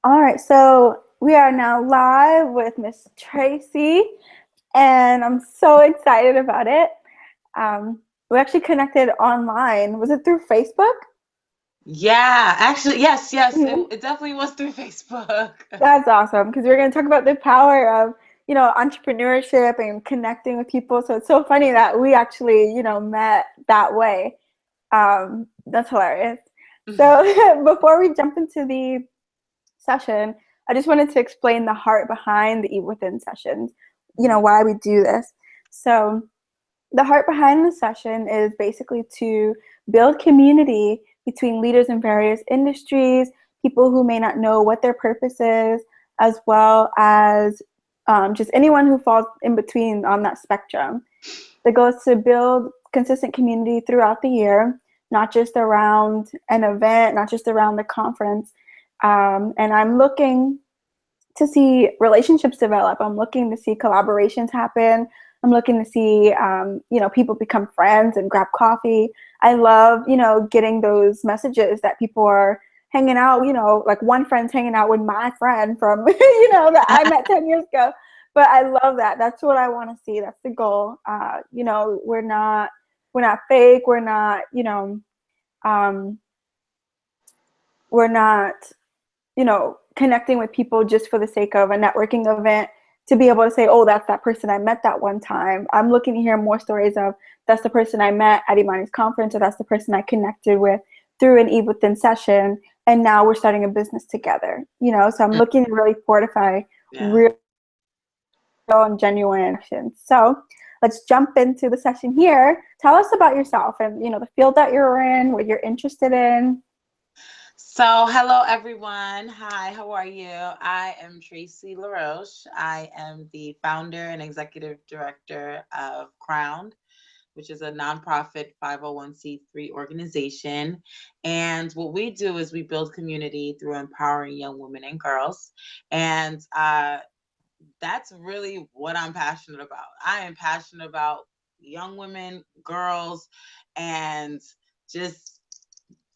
All right, so we are now live with Miss Tracey, and I'm so excited about it. We actually connected online. Was it through Facebook? Yeah, actually, yes, Mhm. it definitely was through Facebook. That's awesome because we're going to talk about the power of, entrepreneurship and connecting with people. So it's so funny that we actually, met that way. That's hilarious. So before we jump into the session, I just wanted to explain the heart behind the Eat Within sessions, why we do this. So, the heart behind the session is basically to build community between leaders in various industries, people who may not know what their purpose is, as well as just anyone who falls in between on that spectrum. The goal is to build consistent community throughout the year, not just around an event, not just around the conference. And I'm looking to see relationships develop. I'm looking to see collaborations happen. I'm looking to see, people become friends and grab coffee. I love, getting those messages that people are hanging out, like one friend's hanging out with my friend from, that I met 10 years ago. But I love that. That's what I want to see. That's the goal. We're not fake. Um, we're not, connecting with people just for the sake of a networking event to be able to say, oh, that's that person I met that one time. I'm looking to hear more stories of that's the person I met at Imani's conference, or that's the person I connected with through an Eve Within session, and now we're starting a business together. So I'm looking to really fortify Yeah. real and genuine actions. So let's jump into the session here. Tell us about yourself and the field that you're in, what you're interested in. So, hello everyone. Hi, how are you? I am Tracey Laroche. I am the founder and executive director of Crowned, which is a nonprofit 501c3 organization. And what we do is we build community through empowering young women and girls. And that's really what I'm passionate about. I am passionate about young women, girls, and just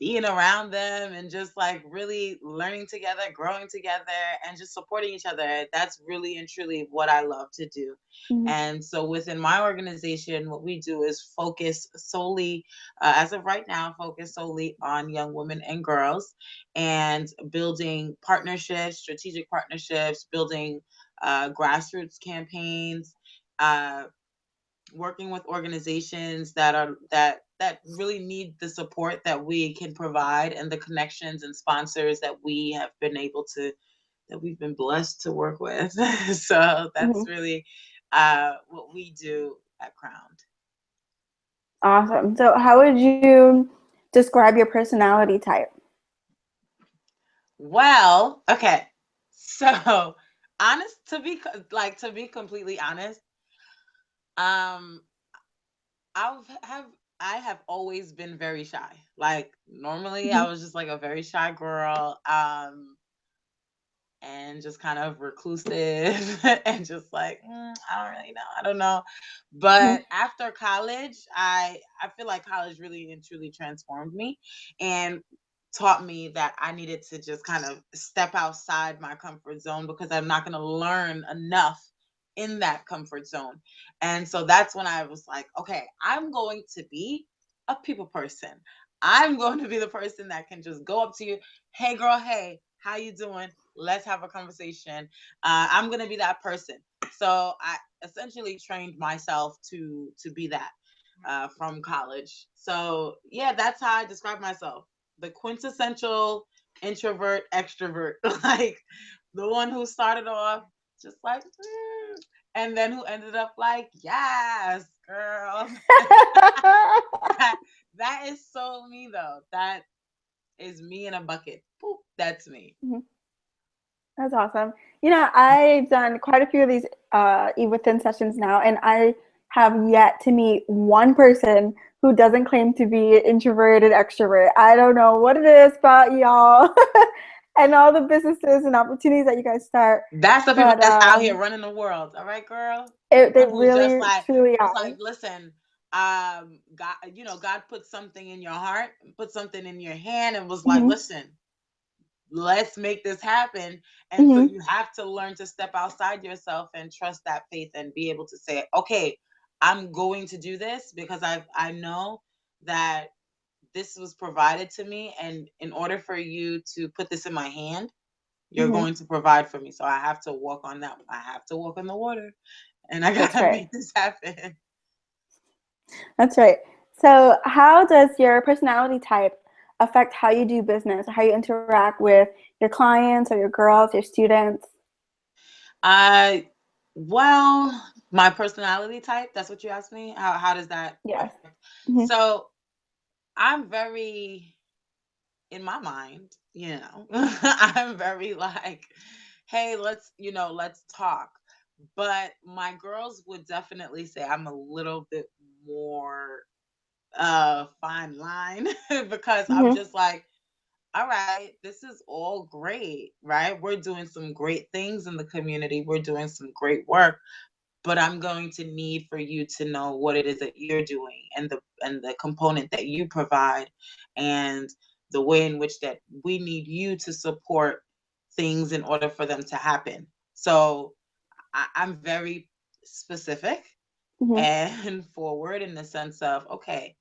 being around them and just like really learning together, growing together, and just supporting each other. That's really and truly what I love to do. Mhm. And so within my organization, what we do is focus solely, as of right now, focus solely on young women and girls and building partnerships, strategic partnerships, building grassroots campaigns, uh, working with organizations that really need the support that we can provide and the connections and sponsors that we've been blessed to work with. So that's Mhm. really what we do at Crowned. Awesome. So, how would you describe your personality type? Well, okay. So, honest to be completely honest, um I've have I have always been very shy. Like normally Mhm. I was just like a very shy girl. And just kind of reclusive and just like I don't really know, I don't know. Mhm. But after college, I feel like college really and truly transformed me and taught me that I needed to just kind of step outside my comfort zone because I'm not going to learn enough in that comfort zone. And so that's when I was like, okay, I'm going to be a people person. I'm going to be the person that can just go up to you, hey girl, hey, how you doing? Let's have a conversation. I'm gonna be that person. So I essentially trained myself to be that from college. So yeah, that's how I describe myself: the quintessential introvert extrovert, like the one who started off just like, and then who ended up like, yes, girl. that, that is so me though. That is me in a bucket. Boop, that's me. Mhm. That's awesome. I've done quite a few of these Eve Within sessions now, and I have yet to meet one person who doesn't claim to be introverted extrovert. I don't know what it is about y'all and all the businesses and opportunities that you guys start, That's the people but that's out here running the world. All right, girl. The they one who's really, truly just are. like, listen, God, God put something in your heart, put something in your hand, and was like, Mhm. listen, let's make this happen. And so Mm-hmm. you have to learn to step outside yourself and trust that faith and be able to say, okay, I'm going to do this because I know that this was provided to me, and in order for you to put this in my hand, you're Mm-hmm. going to provide for me. So I have to walk on that. I have to walk on the water, and I That's gotta right. make this happen. That's right. So, how does your personality type affect how you do business, or how you interact with your clients or your girls, your students? I well, my personality type. That's what you asked me. How does that Yes. affect? Mm-hmm. So I'm very in my mind, I'm very like, hey, let's talk. But my girls would definitely say I'm a little bit more fine line because I'm Mm-hmm. just like, all right, this is all great, right? We're doing some great things in the community. We're doing some great work, but I'm going to need for you to know what it is that you're doing, and the component that you provide, and the way in which that we need you to support things in order for them to happen. So I'm very specific Mm-hmm. and forward in the sense of, okay,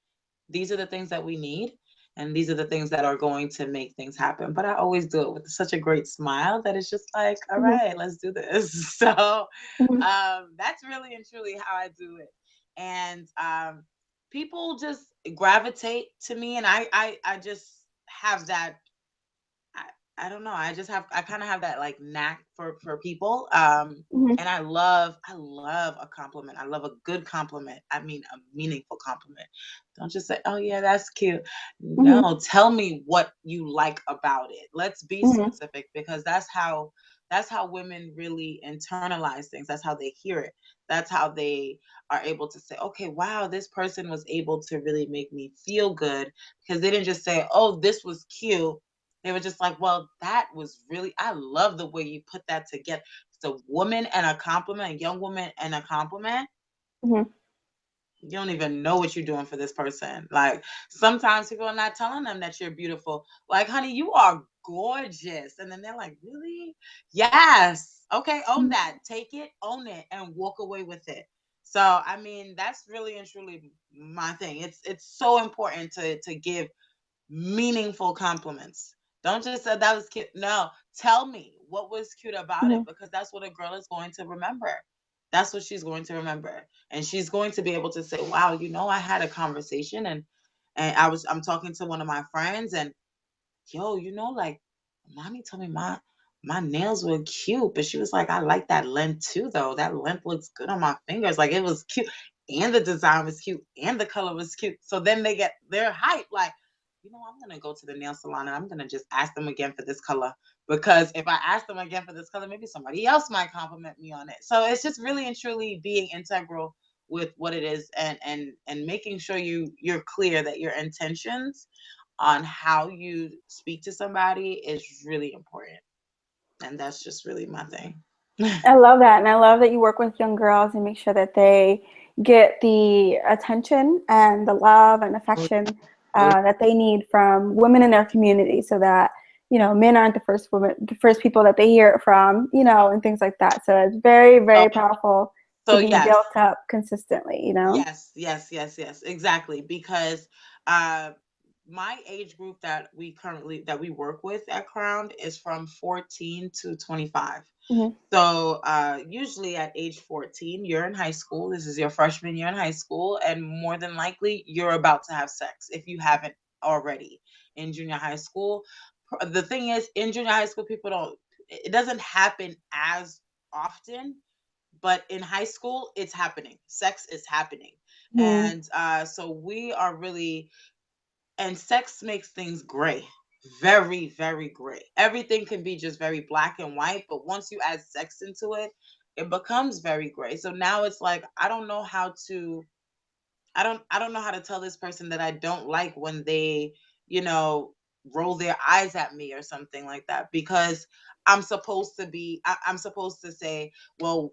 these are the things that we need, and these are the things that are going to make things happen. But I always do it with such a great smile that it's just like, all Mm-hmm. right, let's do this. So Mm-hmm. that's really and truly how I do it. And people just gravitate to me, and I just have that. I, I don't know. I kind of have that like knack for people. Mm-hmm. And I love a compliment. I love a good compliment. I mean, a meaningful compliment. Don't just say, "Oh yeah, that's cute." Mm-hmm. No, tell me what you like about it. Let's be Mm-hmm. specific, because that's how women really internalize things. That's how they hear it. That's how they are able to say, "Okay, wow, this person was able to really make me feel good," because they didn't just say, "Oh, this was cute." They were just like, well, that was really, I love the way you put that together. It's a woman and a compliment, a young woman and a compliment. Mm-hmm. You don't even know what you're doing for this person. Like, sometimes people are not telling them that you're beautiful. Like, honey, you are gorgeous. And then they're like, really? Yes. Okay, own that. Take it, own it, and walk away with it. So, I mean, that's really and truly my thing. It's so important to give meaningful compliments. Don't just say that was cute. No, tell me what was cute about it, Mm-hmm. because that's what a girl is going to remember. That's what she's going to remember. And she's going to be able to say, wow, I had a conversation, and I'm talking to one of my friends, and yo, like, mommy told me my nails were cute, but she was like, I like that length too, though. That length looks good on my fingers. Like, it was cute, and the design was cute, and the color was cute. So then they get their hype, like, I'm gonna go to the nail salon and I'm gonna just ask them again for this color, because if I ask them again for this color, maybe somebody else might compliment me on it. So it's just really and truly being integral with what it is, and making sure you're clear that your intentions on how you speak to somebody is really important. And that's just really my thing. I love that. And I love that you work with young girls and make sure that they get the attention and the love and affection that they need from women in their community, so that, men aren't the first people that they hear it from, and things like that. So it's very, So, very powerful to so be yes, built up consistently. yes, yes, yes, yes, exactly. Because uh, my age group that we work with at Crown is from 14 to 25. Hmm. So usually at age 14, you're in high school. This is your freshman year in high school, and more than likely, you're about to have sex if you haven't already in junior high school. The thing is, in junior high school, people don't. It doesn't happen as often, but in high school, it's happening. Sex is happening, Hmm. and so we are really, and sex makes things gray, very, very gray. Everything can be just very black and white, but once you add sex into it, it becomes very gray. So now it's like, I don't know how to tell this person that I don't like when they, you know roll their eyes at me or something like that, because I'm supposed to say, well,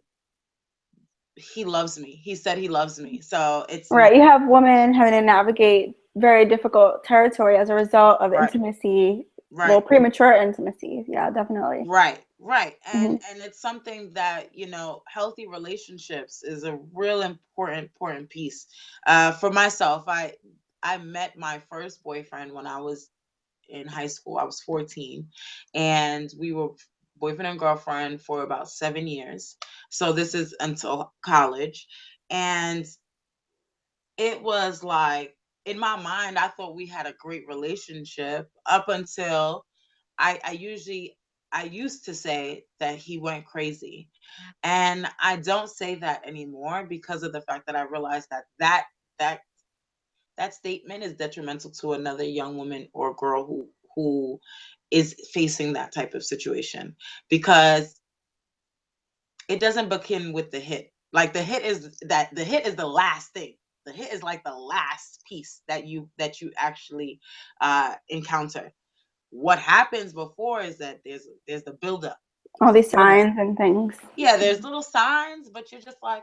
he loves me, he said he loves me, so it's no. Right. You have women having to navigate very difficult territory as a result of Right. intimacy Well, Right. premature intimacy. Yeah, definitely. Right. Hmm. And it's something that, healthy relationships is a real important piece. For myself, I met my first boyfriend when I was in high school. I was 14, and we were boyfriend and girlfriend for about 7 years. So this is until college. And it was like, in my mind, I thought we had a great relationship up until I used to say that he went crazy. And I don't say that anymore because of the fact that I realized that that statement is detrimental to another young woman or girl who is facing that type of situation, because it doesn't begin with the hit. Like, the hit is the last thing. The hit is like the last piece that you actually encounter. What happens before is that there's the buildup. All There's the these buildup. signs and things. Yeah, there's little signs, but you're just like,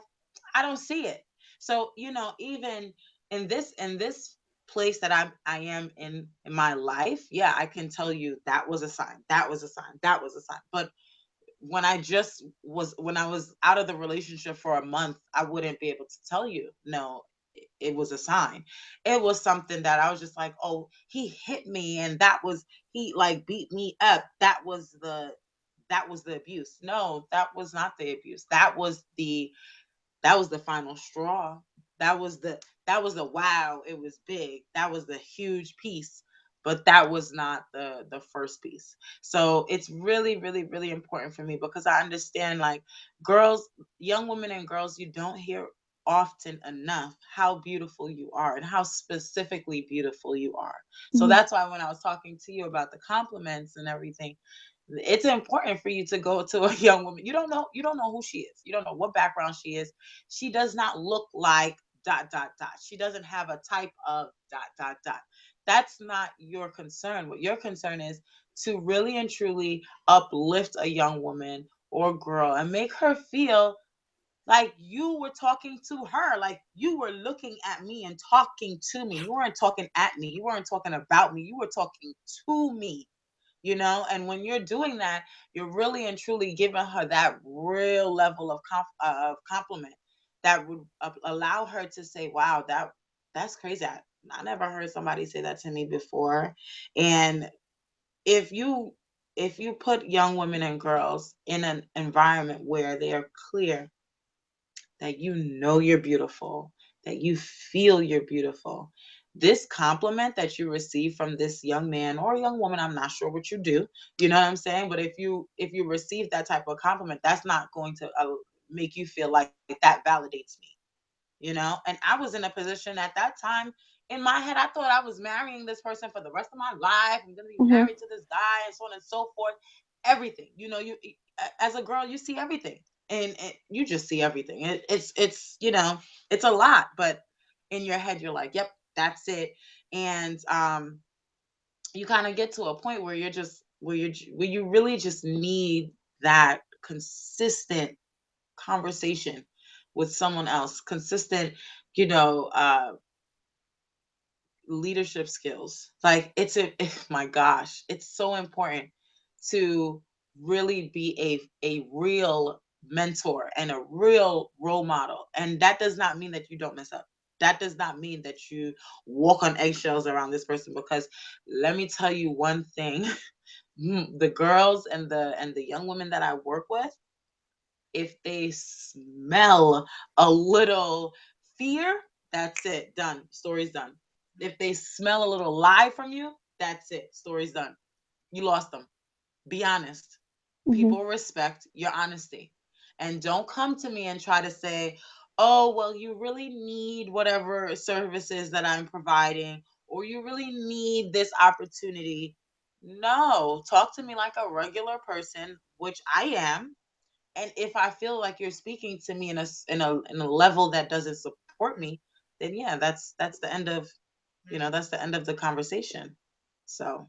I don't see it. So, even in this place that I am in my life, yeah, I can tell you that was a sign. That was a sign. That was a sign. But when I was out of the relationship for a month, I wouldn't be able to tell you, no, it was a sign. It was something that I was just like, oh, he hit me, and he like beat me up. That was the abuse. No, that was not the abuse. That was the final straw. That was the wow, it was big. That was the huge piece, but that was not the first piece. So it's really, really, really important for me, because I understand, like, girls, young women and girls, you don't hear often enough how beautiful you are and how specifically beautiful you are. So Hmm. that's why when I was talking to you about the compliments and everything, it's important for you to go to a young woman. You don't know who she is. You don't know what background she is. She does not look like dot dot dot. She doesn't have a type of dot dot dot. That's not your concern. What your concern is to really and truly uplift a young woman or girl and make her feel like you were talking to her, like you were looking at me and talking to me. You weren't talking at me. You weren't talking about me. You were talking to me. And when you're doing that, you're really and truly giving her that real level of compliment that would allow her to say, wow, that's crazy. I never heard somebody say that to me before. And if you if you put young women and girls in an environment where they are clear that you're beautiful, that you feel you're beautiful. This compliment that you receive from this young man or young woman, I'm not sure what you do, you know what I'm saying? But if you receive that type of compliment, that's not going to make you feel like that validates me. And I was in a position at that time, in my head, I thought I was marrying this person for the rest of my life. I'm going to be Hmm. married to this guy and so on and so forth. Everything, you as a girl, you see everything, and you just see everything. It's a lot, but in your head, you're like, yep, that's it. And you kind of get to a point where you really just need that consistent conversation with someone else, consistent, you know, uh, leadership skills. Like, my gosh, it's so important to really be a real mentor and a real role model. And that does not mean that you don't mess up. That does not mean that you walk on eggshells around this person, because let me tell you one thing. The girls and the young women that I work with, if they smell a little fear, that's it. Done. Story's done. If they smell a little lie from you, that's it. Story's done. You lost them. Be honest. Hmm. People respect your honesty. And don't come to me and try to say, oh, well, you really need whatever services that I'm providing, or you really need this opportunity. No, talk to me like a regular person, which I am. And if I feel like you're speaking to me in a level that doesn't support me, then yeah, that's the end of that's the end of the conversation. So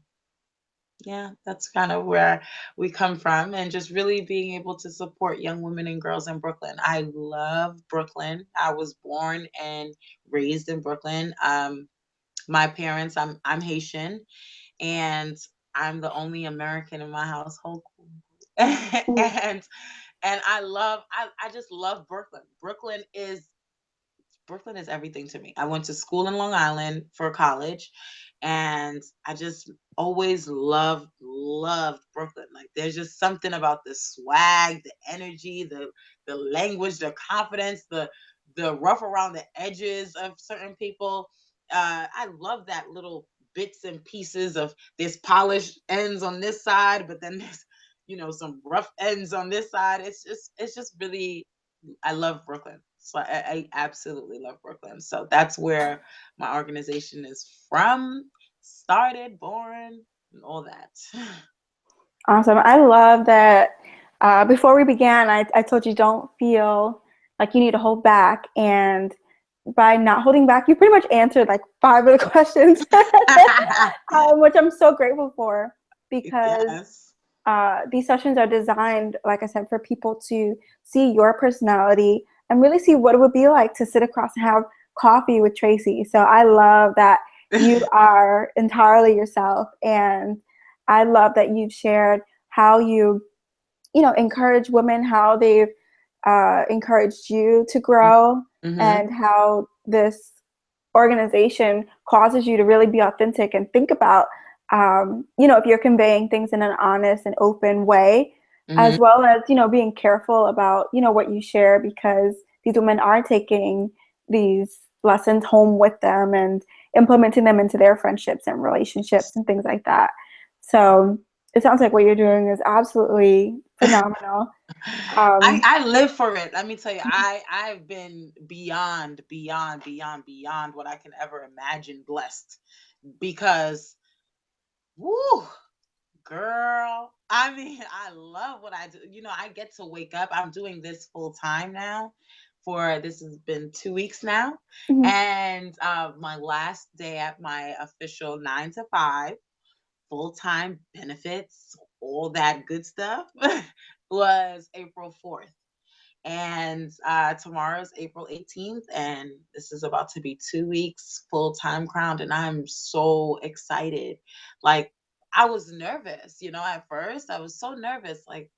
yeah, that's kind of where we come from, and just really being able to support young women and girls in Brooklyn. I love Brooklyn. I was born and raised in Brooklyn. My parents, I'm Haitian, and I'm the only American in my household. Mm. And I just love Brooklyn. Brooklyn is everything to me. I went to school in Long Island for college, and I just always loved Brooklyn. Like there's just something about the swag, the energy, the language, the confidence, the rough around the edges of certain people. I love that little bits and pieces of there's polished ends on this side, but then there's some rough ends on this side. It's just really, I love Brooklyn. So I absolutely love Brooklyn. So that's where my organization is from, started, born, and all that. Awesome. I love that. Before we began, I told you don't feel like you need to hold back. And by not holding back, you pretty much answered like 5 of the questions, which I'm so grateful for, because Yes. these sessions are designed, like I said, for people to see your personality and really see what it would be like to sit across and have coffee with Tracey. So I love that you are entirely yourself, and I love that you've shared how you encourage women, how they've encouraged you to grow, Mm-hmm. and how this organization causes you to really be authentic and think about, if you're conveying things in an honest and open way, Mm-hmm. as well as, being careful about, what you share, because these women are taking these lessons home with them and implementing them into their friendships and relationships and things like that. So it sounds like what you're doing is absolutely phenomenal. I live for it. Let me tell you, I've been beyond what I can ever imagine blessed, because woo, girl, I mean, I love what I do. I get to wake up. I'm doing this full time now. This has been 2 weeks now, Mhm. and my last day at my official 9 to 5 full time benefits, all that good stuff, was April 4th. And tomorrow's April 18th, and this is about to be 2 weeks full time crowned, and I'm so excited. Like, I was nervous, at first. I was so nervous, like,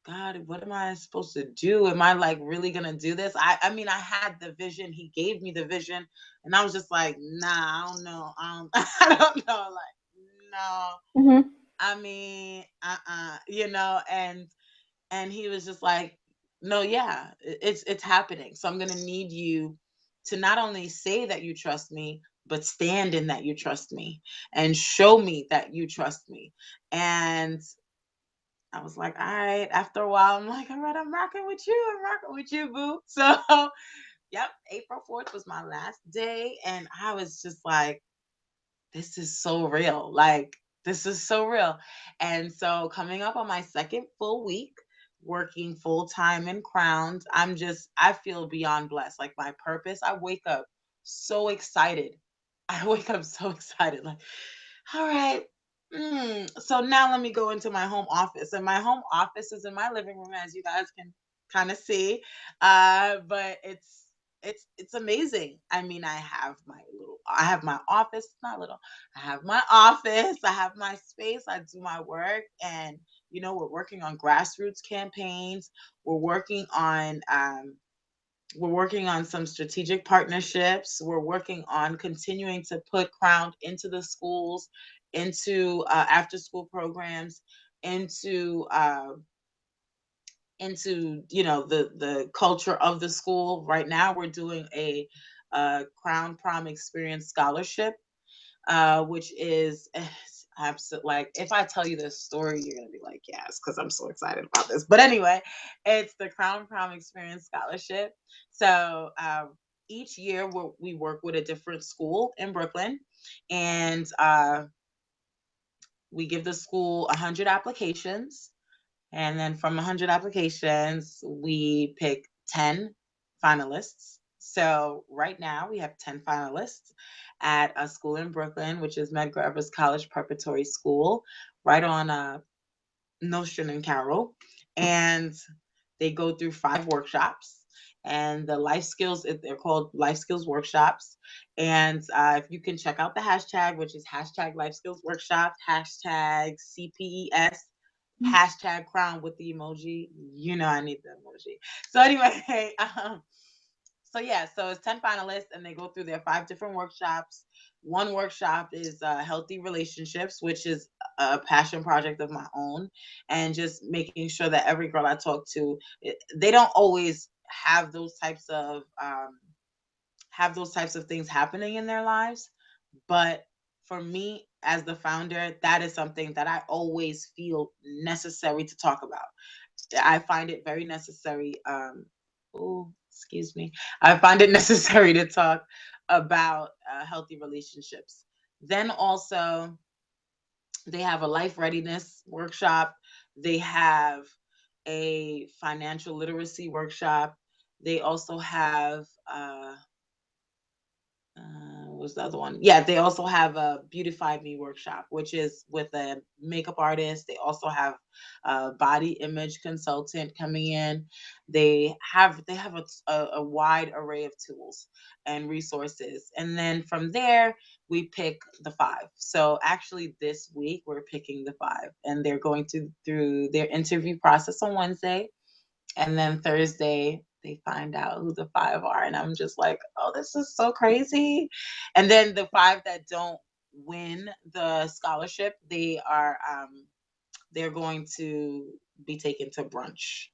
God, what am I supposed to do? Am I like really gonna do this? I mean, I had the vision. He gave me the vision, and I was just like, nah, I don't know. I don't know. Like, no. Mhm. I mean, and he was just like, no, yeah, it's happening. So I'm going to need you to not only say that you trust me, but stand in that you trust me and show me that you trust me. And I was like, all right. After a while, I'm like, all right, I'm rocking with you. I'm rocking with you, boo. So yep, April 4th was my last day, and I was just like, this is so real. Like, this is so real. And so, coming up on my second full week, working full time and crowned, I feel beyond blessed. Like, my purpose, I wake up so excited. I wake up so excited. Like, all right. So now let me go into my home office. And my home office is in my living room, as you guys can kind of see. But it's amazing. I mean, I have my office, not little. I have my office, I have my space, I do my work, and we're working on grassroots campaigns. We're working on some strategic partnerships. We're working on continuing to put Crown into the schools, into after school programs, into the culture of the school. Right now, we're doing a Crown Prom Experience Scholarship, which is absolutely, like, if I tell you this story, you're gonna be like, yes, because I'm so excited about this. But anyway, it's the Crown Prom Experience Scholarship. So each year we work with a different school in Brooklyn, and we give the school 100 applications, and then from 100 applications, we pick 10 finalists. So right now we have 10 finalists at a school in Brooklyn, which is Medgar Evers College Preparatory School, right on Nostrand and Carroll. And they go through 5 workshops. And the life skills, they're called life skills workshops. And if you can check out the hashtag, which is hashtag life skills workshop, hashtag CPES, hashtag crown with the emoji. You know I need the emoji. So anyway, so yeah, so it's 10 finalists and they go through their 5 different workshops. One workshop is healthy relationships, which is a passion project of my own, and just making sure that every girl I talk to, they don't always have those types of things happening in their lives. But for me, as the founder, that is something that I always feel necessary to talk about. I find it very necessary. Oh, excuse me. I find it necessary to talk about healthy relationships. Then also, they have a life readiness workshop. They have a financial literacy workshop. They also have what's the other one? Yeah, they also have a Beautify Me workshop, which is with a makeup artist. They also have a body image consultant coming in. They have a wide array of tools and resources. And then from there, we pick the 5. So actually this week we're picking the 5, and they're going through their interview process on Wednesday. And then Thursday, they find out who the 5 are. And I'm just like, oh, this is so crazy. And then the 5 that don't win the scholarship, they're going to be taken to brunch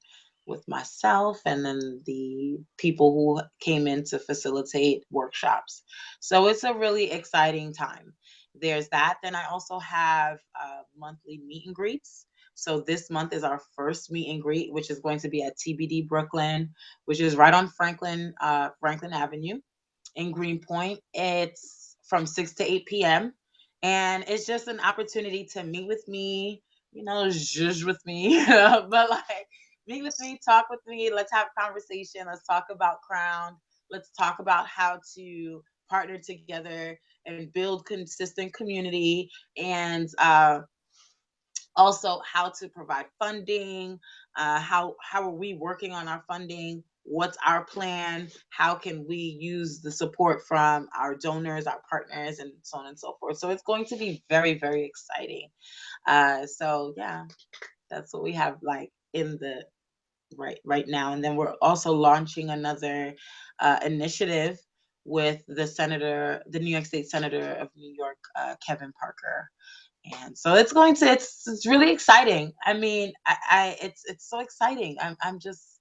with myself and then the people who came in to facilitate workshops. So it's a really exciting time. There's that. Then I also have monthly meet and greets. So this month is our first meet and greet, which is going to be at TBD Brooklyn, which is right on Franklin Avenue in Greenpoint. It's from 6 to 8 p.m. And it's just an opportunity to meet with me, zhuzh with me, but like meet with me, talk with me. Let's have a conversation. Let's talk about Crown. Let's talk about how to partner together and build consistent community, and also how to provide funding. How are we working on our funding? What's our plan? How can we use the support from our donors, our partners, and so on and so forth? So it's going to be very, very exciting. So yeah, that's what we have like in the right now. And then we're also launching another initiative with the New York State Senator of New York, Kevin Parker. And so it's really exciting. I mean, it's so exciting. I'm just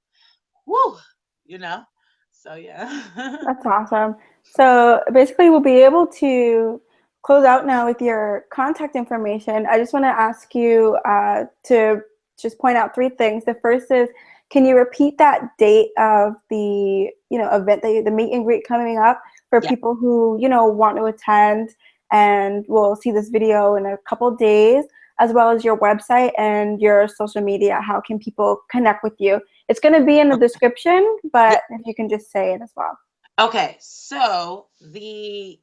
whoo, you know. So yeah. That's awesome. So basically, we'll be able to close out now with your contact information. I just want to ask you to just point out 3 things. The first is, can you repeat that date of the event, the meet and greet coming up for Yeah. people who want to attend, and we'll see this video in a couple days, as well as your website and your social media. How can people connect with you? It's going to be in the description, but if you can just say it as well. Okay, so the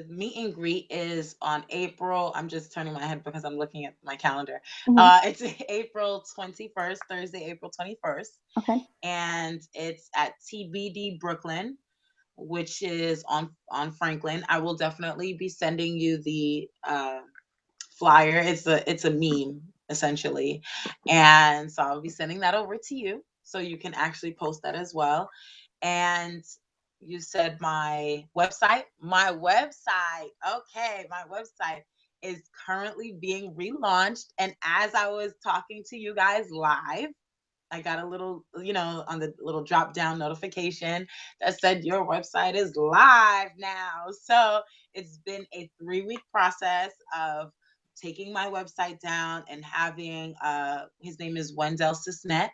meet and greet is on April. I'm just turning my head because I'm looking at my calendar. Mm-hmm. It's April 21st, Thursday, April 21st, Okay. and it's at TBD Brooklyn, which is on Franklin. I will definitely be sending you the flyer. It's a meme essentially, and so I'll be sending that over to you so you can actually post that as well. And you said my website. My website. Okay, my website is currently being relaunched, and as I was talking to you guys live, I got a little, on the little drop down notification that said your website is live now. So it's been a 3-week process of taking my website down and having his name is Wendell Cisnet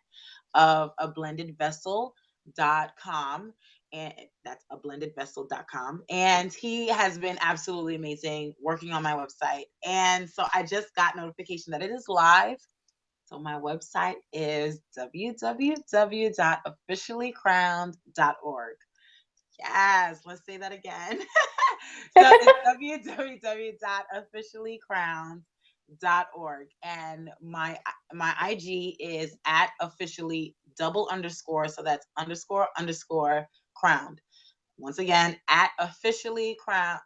of ablendedvessel.com, and that's ablendedvessel.com, and he has been absolutely amazing working on my website. And so I just got notification that it is live. So my website is www.officiallycrowned.org. Yes, let's say that again. So it's www.officiallycrowned.org, and my IG is at officially __. So that's ___ crowned. Once again, at officially crowned.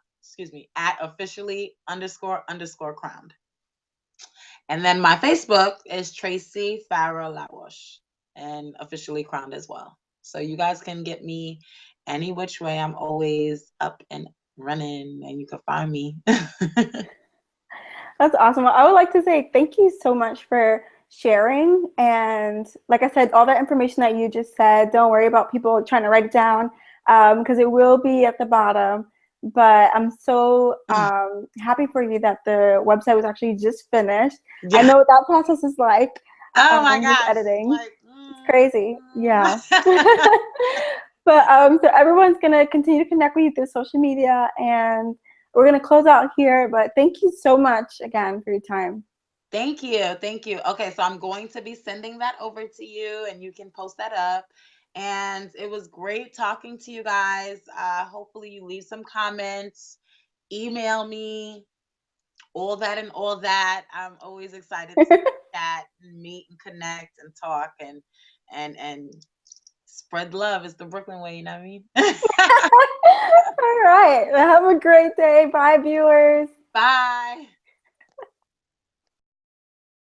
At officially ___ crowned. And then my Facebook is Tracey Farrah Laroche and officially crowned as well. So you guys can get me any which way. I'm always up and running, and you can find me. That's awesome. Well, I would like to say thank you so much for sharing. And like I said, all that information that you just said, don't worry about people trying to write it down because it will be at the bottom. But I'm so happy for you that the website was actually just finished. Yeah. I know what that process is like. Oh my gosh. Editing. Like, it's crazy. Yeah. But so everyone's going to continue to connect with you through social media, and we're going to close out here. But thank you so much again for your time. Thank you. Thank you. Okay, so I'm going to be sending that over to you, and you can post that up. And it was great talking to you guys. Hopefully you leave some comments, email me, all that and all that. I'm always excited to chat and meet and connect and talk and spread love. Is the Brooklyn way, you know what I mean? All right. Have a great day. Bye, viewers. Bye.